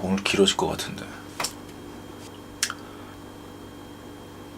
오늘 길어질 것 같은데.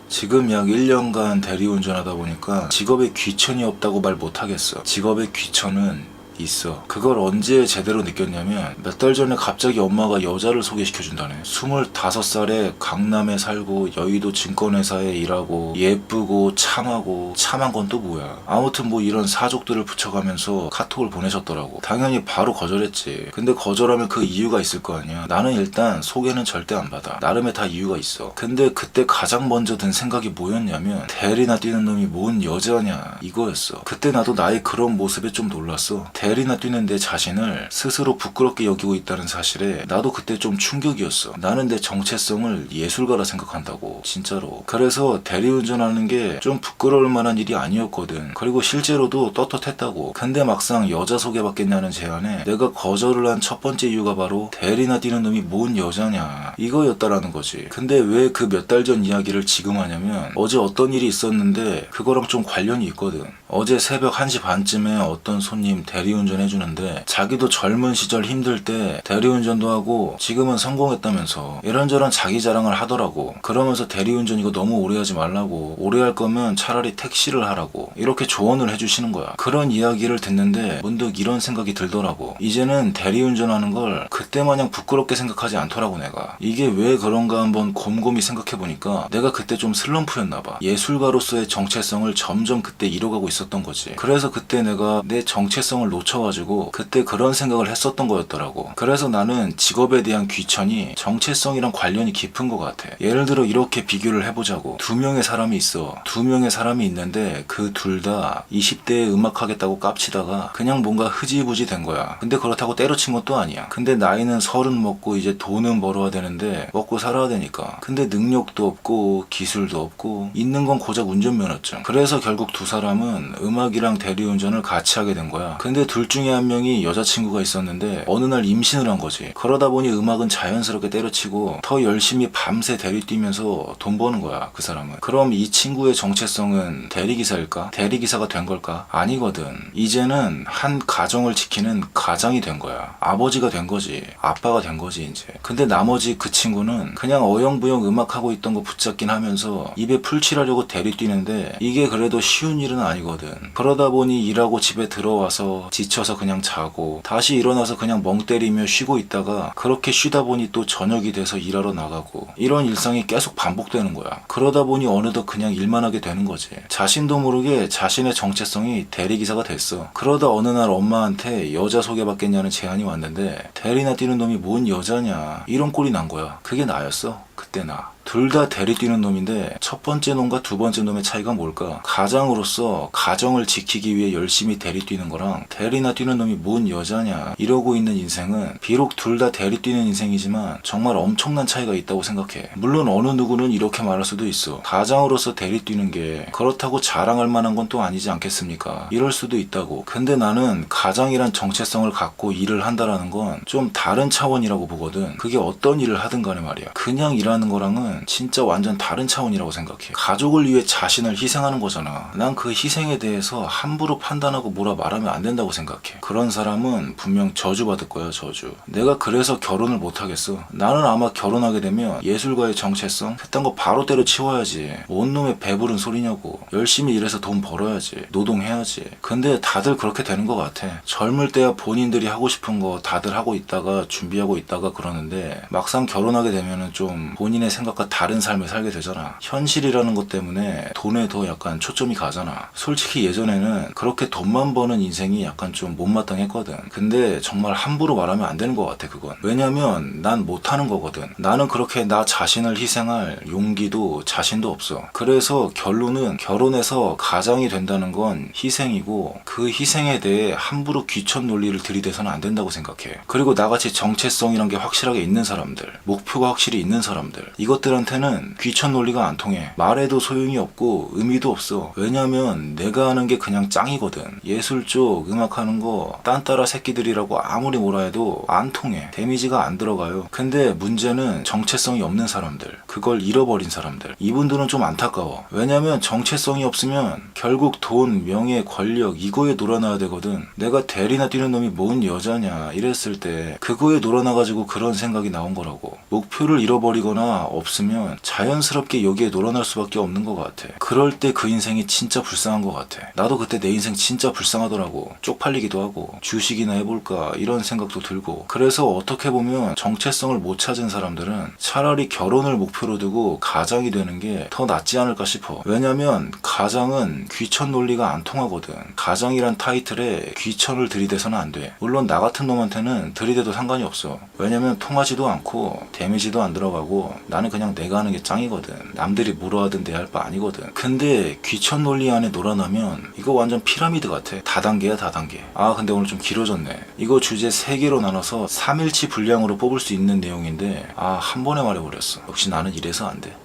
지금 약 1년간 대리운전하다 보니까 직업에 귀천이 없다고 말 못하겠어. 직업에 귀천은 있어. 그걸 언제 제대로 느꼈냐면 몇 달 전에 갑자기 엄마가 여자를 소개시켜준다네. 25살에 강남에 살고 여의도 증권회사에 일하고 예쁘고 참하고 참한 건 또 뭐야. 아무튼 뭐 이런 사족들을 붙여가면서 카톡을 보내셨더라고. 당연히 바로 거절했지. 근데 거절하면 그 이유가 있을 거 아니야. 나는 일단 소개는 절대 안 받아. 나름의 다 이유가 있어. 근데 그때 가장 먼저 든 생각이 뭐였냐면 대리나 뛰는 놈이 뭔 여자냐 이거였어. 그때 나도 나의 그런 모습에 좀 놀랐어. 대리나 뛰는 내 자신을 스스로 부끄럽게 여기고 있다는 사실에 나도 그때 좀 충격이었어. 나는 내 정체성을 예술가라 생각한다고. 진짜로. 그래서 대리운전하는 게 좀 부끄러울 만한 일이 아니었거든. 그리고 실제로도 떳떳했다고. 근데 막상 여자 소개받겠냐는 제안에 내가 거절을 한 첫 번째 이유가 바로 대리나 뛰는 놈이 뭔 여자냐 이거였다라는 거지. 근데 왜 그 몇 달 전 이야기를 지금 하냐면 어제 어떤 일이 있었는데 그거랑 좀 관련이 있거든. 어제 새벽 1시 반쯤에 어떤 손님 대리운전 해주는데 자기도 젊은 시절 힘들 때 대리운전도 하고 지금은 성공했다면서 이런저런 자기 자랑을 하더라고. 그러면서 대리운전 이거 너무 오래 하지 말라고, 오래 할 거면 차라리 택시를 하라고 이렇게 조언을 해주시는 거야. 그런 이야기를 듣는데 문득 이런 생각이 들더라고. 이제는 대리운전하는 걸 그때 마냥 부끄럽게 생각하지 않더라고. 내가 이게 왜 그런가 한번 곰곰이 생각해보니까 내가 그때 좀 슬럼프였나봐. 예술가로서의 정체성을 점점 그때 잃어가고 있었던 거지. 그래서 그때 내가 내 정체성을 놓쳐가지고 그때 그런 생각을 했었던 거였더라고. 그래서 나는 직업에 대한 귀천이 정체성이랑 관련이 깊은 것 같아. 예를 들어 이렇게 비교를 해보자고. 두 명의 사람이 있어. 두 명의 사람이 있는데 그 둘 다 20대에 음악하겠다고 깝치다가 그냥 뭔가 흐지부지 된 거야. 근데 그렇다고 때려친 것도 아니야. 근데 나이는 30 먹고 이제 돈은 벌어야 되는데 먹고 살아야 되니까. 근데 능력도 없고 기술도 없고 있는 건 고작 운전면허증. 그래서 결국 두 사람은 음악이랑 대리운전을 같이 하게 된 거야. 근데 둘 중에 한 명이 여자친구가 있었는데 어느 날 임신을 한 거지. 그러다 보니 음악은 자연스럽게 때려치고 더 열심히 밤새 대리 뛰면서 돈 버는 거야. 그 사람은. 그럼 이 친구의 정체성은 대리기사일까? 대리기사가 된 걸까? 아니거든. 이제는 한 가정을 지키는 가장이 된 거야. 아버지가 된 거지. 아빠가 된 거지 이제. 근데 나머지 그 친구는 그냥 어영부영 음악하고 있던 거 붙잡긴 하면서 입에 풀칠하려고 대리 뛰는데 이게 그래도 쉬운 일은 아니거든. 그러다 보니 일하고 집에 들어와서 지쳐서 그냥 자고 다시 일어나서 그냥 멍 때리며 쉬고 있다가 그렇게 쉬다 보니 또 저녁이 돼서 일하러 나가고 이런 일상이 계속 반복되는 거야. 그러다 보니 어느덧 그냥 일만 하게 되는 거지. 자신도 모르게 자신의 정체성이 대리기사가 됐어. 그러다 어느 날 엄마한테 여자 소개받겠냐는 제안이 왔는데 대리나 뛰는 놈이 뭔 여자냐 이런 꼴이 난 거야. 그게 나였어. 그때 나. 둘 다 대리 뛰는 놈인데 첫 번째 놈과 두 번째 놈의 차이가 뭘까? 가장으로서 가정을 지키기 위해 열심히 대리 뛰는 거랑 대리나 뛰는 놈이 뭔 여자냐 이러고 있는 인생은 비록 둘 다 대리 뛰는 인생이지만 정말 엄청난 차이가 있다고 생각해. 물론 어느 누구는 이렇게 말할 수도 있어. 가장으로서 대리 뛰는 게 그렇다고 자랑할 만한 건 또 아니지 않겠습니까? 이럴 수도 있다고. 근데 나는 가장이란 정체성을 갖고 일을 한다라는 건 좀 다른 차원이라고 보거든. 그게 어떤 일을 하든 간에 말이야. 그냥 일하는 거랑은 진짜 완전 다른 차원이라고 생각해. 가족을 위해 자신을 희생하는 거잖아. 난 그 희생에 대해서 함부로 판단하고 뭐라 말하면 안 된다고 생각해. 그런 사람은 분명 저주받을 거야. 저주. 내가 그래서 결혼을 못 하겠어. 나는 아마 결혼하게 되면 예술가의 정체성 그딴 거 바로 때려치워야지. 뭔 놈의 배부른 소리냐고. 열심히 일해서 돈 벌어야지. 노동해야지. 근데 다들 그렇게 되는 것 같아. 젊을 때야 본인들이 하고 싶은 거 다들 하고 있다가 준비하고 있다가 그러는데 막상 결혼하게 되면은 좀 본인의 생각과 다른 삶을 살게 되잖아. 현실이라는 것 때문에 돈에 더 약간 초점이 가잖아. 솔직히 예전에는 그렇게 돈만 버는 인생이 약간 좀 못마땅했거든. 근데 정말 함부로 말하면 안 되는 것 같아. 그건. 왜냐면 난 못하는 거거든. 나는 그렇게 나 자신을 희생할 용기도 자신도 없어. 그래서 결론은 결혼해서 가장이 된다는 건 희생이고 그 희생에 대해 함부로 귀천 논리를 들이대서는 안 된다고 생각해. 그리고 나같이 정체성이란 게 확실하게 있는 사람들, 목표가 확실히 있는 사람들 사람들, 이것들한테는 귀천 논리가 안 통해. 말해도 소용이 없고 의미도 없어. 왜냐면 내가 하는 게 그냥 짱이거든. 예술 쪽 음악하는 거 딴따라 새끼들이라고 아무리 뭐라 해도 안 통해. 데미지가 안 들어가요. 근데 문제는 정체성이 없는 사람들, 그걸 잃어버린 사람들, 이분들은 좀 안타까워. 왜냐면 정체성이 없으면 결국 돈, 명예, 권력 이거에 놀아나야 되거든. 내가 대리나 뛰는 놈이 뭔 여자냐 이랬을 때 그거에 놀아나가지고 그런 생각이 나온 거라고. 목표를 잃어버리거나 없으면 자연스럽게 여기에 놀아날 수밖에 없는 것 같아. 그럴 때 그 인생이 진짜 불쌍한 것 같아. 나도 그때 내 인생 진짜 불쌍하더라고. 쪽팔리기도 하고 주식이나 해볼까 이런 생각도 들고. 그래서 어떻게 보면 정체성을 못 찾은 사람들은 차라리 결혼을 목표로 두고 가장이 되는 게 더 낫지 않을까 싶어. 왜냐면 가장은 귀천 논리가 안 통하거든. 가장이란 타이틀에 귀천을 들이대서는 안 돼. 물론 나 같은 놈한테는 들이대도 상관이 없어. 왜냐면 통하지도 않고 데미지도 안 들어가고 나는 그냥 내가 하는 게 짱이거든. 남들이 뭐라 하든 내 할 바 아니거든. 근데 귀천 논리 안에 놀아나면 이거 완전 피라미드 같아. 다단계야 다단계. 아 근데 오늘 좀 길어졌네. 이거 주제 3개로 나눠서 3일치 분량으로 뽑을 수 있는 내용인데 한 번에 말해버렸어. 역시 나는 이래서 안 돼.